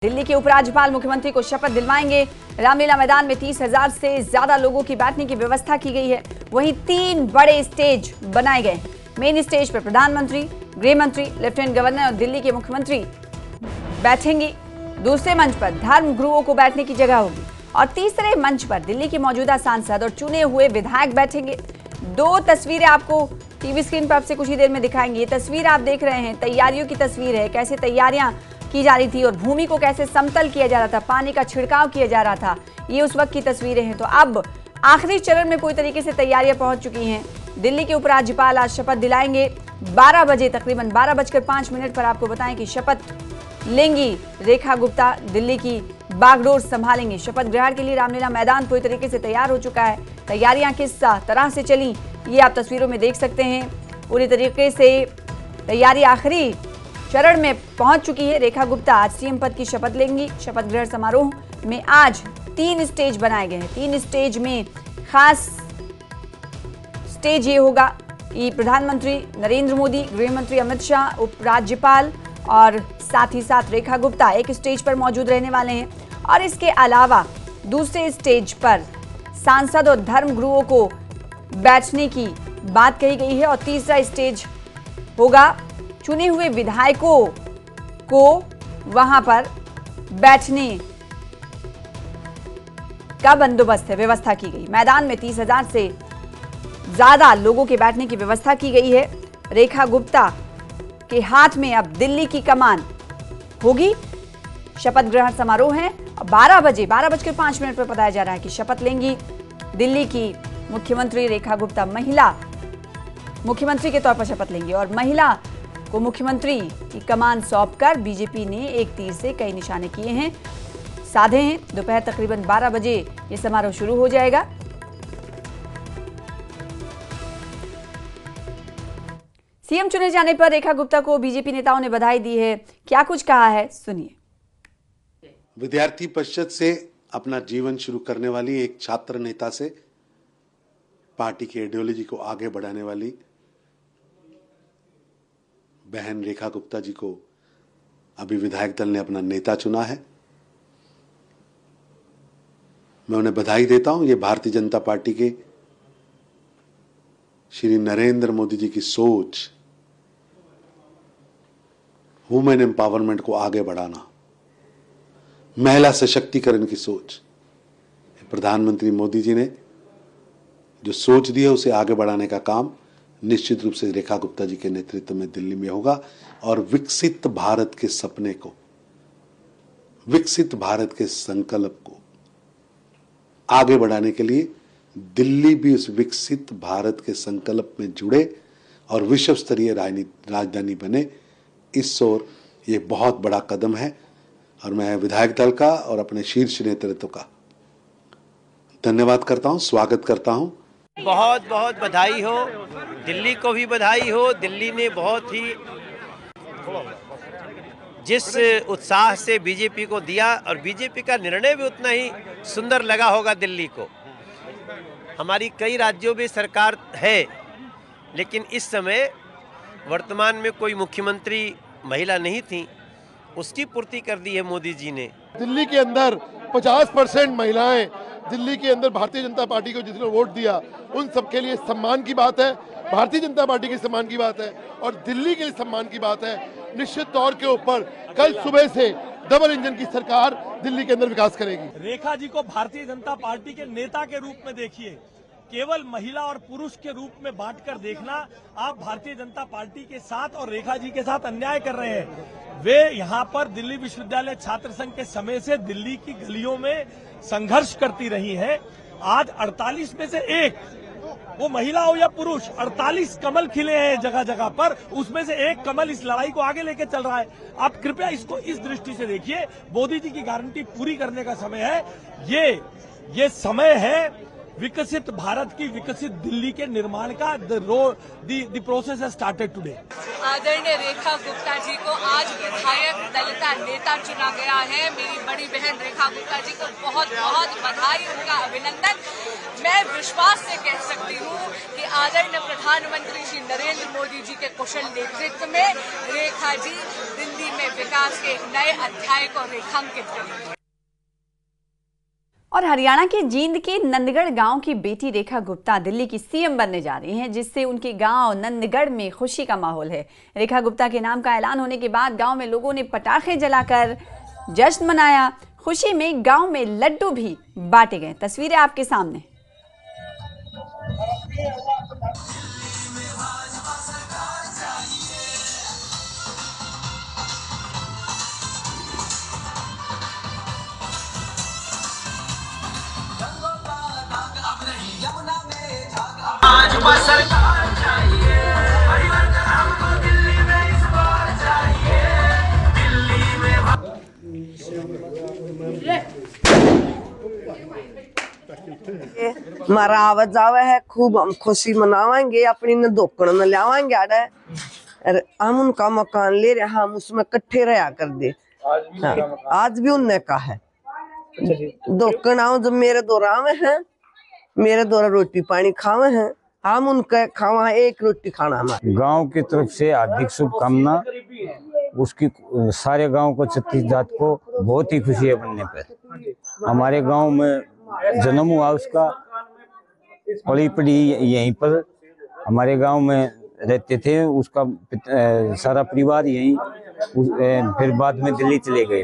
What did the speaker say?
दिल्ली के उपराज्यपाल मुख्यमंत्री को शपथ दिलवाएंगे। रामलीला मैदान में 30,000 से ज्यादा लोगों की बैठने की व्यवस्था की गई है। वहीं 3 बड़े स्टेज बनाए गए। मेन स्टेज पर प्रधानमंत्री, गृह मंत्री, लेफ्टिनेंट गवर्नर और दिल्ली के मुख्यमंत्री बैठेंगे। दूसरे मंच पर धर्म गुरुओं को बैठने की जगह होगी और तीसरे मंच पर दिल्ली के मौजूदा सांसद और चुने हुए विधायक बैठेंगे। 2 तस्वीरें आपको टीवी स्क्रीन पर आपसे कुछ ही देर में दिखाएंगे। ये तस्वीर आप देख रहे हैं, तैयारियों की तस्वीर है, कैसे तैयारियां की जा रही थी और भूमि को कैसे समतल किया जा रहा था, पानी का छिड़काव किया जा रहा था। ये उस वक्त की तस्वीरें हैं। तो अब आखिरी चरण में पूरी तरीके से तैयारियां पहुंच चुकी हैं। दिल्ली के उपराज्यपाल आज शपथ दिलाएंगे 12 बजे, तकरीबन 12:05 पर आपको बताएं कि शपथ लेंगी रेखा गुप्ता। दिल्ली की बागडोर संभालेंगी। शपथ ग्रहण के लिए रामलीला मैदान पूरी तरीके से तैयार हो चुका है। तैयारियां किस तरह से चली ये आप तस्वीरों में देख सकते हैं। पूरी तरीके से तैयारी आखिरी चरण में पहुंच चुकी है। रेखा गुप्ता आज सीएम पद की शपथ लेंगी। शपथ ग्रहण समारोह में आज 3 स्टेज बनाए गए हैं। 3 स्टेज में खास स्टेज ये होगा कि प्रधानमंत्री नरेंद्र मोदी, गृह मंत्री अमित शाह, उपराज्यपाल और साथ ही साथ रेखा गुप्ता एक स्टेज पर मौजूद रहने वाले हैं। और इसके अलावा दूसरे स्टेज पर सांसद और धर्म गुरुओं को बैठने की बात कही गई है। और तीसरा स्टेज होगा चुने हुए विधायकों को वहां पर बैठने का बंदोबस्त है, व्यवस्था की गई। मैदान में 30,000 से ज्यादा लोगों के बैठने की व्यवस्था की गई है। रेखा गुप्ता के हाथ में अब दिल्ली की कमान होगी। शपथ ग्रहण समारोह है। 12:05 पर बताया जा रहा है कि शपथ लेंगी दिल्ली की मुख्यमंत्री रेखा गुप्ता। महिला मुख्यमंत्री के तौर पर शपथ लेंगी और महिला को मुख्यमंत्री की कमान सौंपकर बीजेपी ने एक तीर से कई निशाने किए हैं, साधे हैं। दोपहर तकरीबन 12 बजे ये समारोह शुरू हो जाएगा। सीएम चुने जाने पर रेखा गुप्ता को बीजेपी नेताओं ने बधाई दी है। क्या कुछ कहा है, सुनिए। विद्यार्थी परिषद से अपना जीवन शुरू करने वाली एक छात्र नेता से पार्टी की आइडियोलॉजी को आगे बढ़ाने वाली बहन रेखा गुप्ता जी को अभी विधायक दल ने अपना नेता चुना है। मैं उन्हें बधाई देता हूं। ये भारतीय जनता पार्टी के श्री नरेंद्र मोदी जी की सोच, वुमेन एम्पावरमेंट को आगे बढ़ाना, महिला सशक्तिकरण की सोच, प्रधानमंत्री मोदी जी ने जो सोच दी है उसे आगे बढ़ाने का काम निश्चित रूप से रेखा गुप्ता जी के नेतृत्व में दिल्ली में होगा। और विकसित भारत के सपने को, विकसित भारत के संकल्प को आगे बढ़ाने के लिए दिल्ली भी उस विकसित भारत के संकल्प में जुड़े और विश्व स्तरीय राजधानी बने, इस ओर ये बहुत बड़ा कदम है। और मैं विधायक दल का और अपने शीर्ष नेतृत्व का धन्यवाद करता हूं, स्वागत करता हूं। बहुत बहुत बधाई हो, दिल्ली को भी बधाई हो। दिल्ली ने बहुत ही जिस उत्साह से बीजेपी को दिया और बीजेपी का निर्णय भी उतना ही सुंदर लगा होगा दिल्ली को। हमारी कई राज्यों में सरकार है, लेकिन इस समय वर्तमान में कोई मुख्यमंत्री महिला नहीं थी, उसकी पूर्ति कर दी है मोदी जी ने। दिल्ली के अंदर 50% महिलाएं, दिल्ली के अंदर भारतीय जनता पार्टी को जिसने वोट दिया उन सबके लिए सम्मान की बात है, भारतीय जनता पार्टी के सम्मान की बात है और दिल्ली के लिए सम्मान की बात है। निश्चित तौर के ऊपर कल सुबह से डबल इंजन की सरकार दिल्ली के अंदर विकास करेगी। रेखा जी को भारतीय जनता पार्टी के नेता के रूप में देखिए, केवल महिला और पुरुष के रूप में बांटकर देखना, आप भारतीय जनता पार्टी के साथ और रेखा जी के साथ अन्याय कर रहे हैं। वे यहाँ पर दिल्ली विश्वविद्यालय छात्र संघ के समय से दिल्ली की गलियों में संघर्ष करती रही हैं। आज 48 में से एक, वो महिला हो या पुरुष, 48 कमल खिले हैं जगह जगह पर, उसमें से एक कमल इस लड़ाई को आगे लेके चल रहा है। आप कृपया इसको इस दृष्टि से देखिए, मोदी जी की गारंटी पूरी करने का समय है। ये समय है विकसित भारत की, विकसित दिल्ली के निर्माण का the process has started today. आदरणीय रेखा गुप्ता जी को आज विधायक दलिता नेता चुना गया है। मेरी बड़ी बहन रेखा गुप्ता जी को बहुत बहुत बधाई, उनका अभिनंदन। मैं विश्वास से कह सकती हूँ कि आदरणीय प्रधानमंत्री श्री नरेंद्र मोदी जी के कुशल नेतृत्व में रेखा जी दिल्ली में विकास के एक नए अध्याय को रेखांकित करेंगे। और हरियाणा के जींद के नंदगढ़ गांव की बेटी रेखा गुप्ता दिल्ली की सीएम बनने जा रही हैं, जिससे उनके गांव नंदगढ़ में खुशी का माहौल है। रेखा गुप्ता के नाम का ऐलान होने के बाद गांव में लोगों ने पटाखे जलाकर जश्न मनाया। खुशी में गांव में लड्डू भी बांटे गए। तस्वीरें आपके सामने। मारा आवाज आवे है, खूब हम खुशी मनावेंगे, अपनी न धोकड़ न लावेंगे आड़े। हम उनका मकान ले रहे, हम उसमें इकट्ठे रहा कर दे। आज भी उनने कहा है धोकड़ आओ, जब मेरे दौरा आवे हैं, मेरे द्वारा रोटी पानी खावे हैं, हम उनका खावा एक रोटी खाना। हमारे गांव की तरफ से हार्दिक शुभकामना। उसकी सारे गांव को, छत्तीस जात को बहुत ही खुशी है बनने पर। हमारे गांव में जन्म हुआ उसका, पली पड़ी यहीं पर हमारे गांव में रहते थे। उसका सारा परिवार यहीं, फिर बाद में दिल्ली चले गए।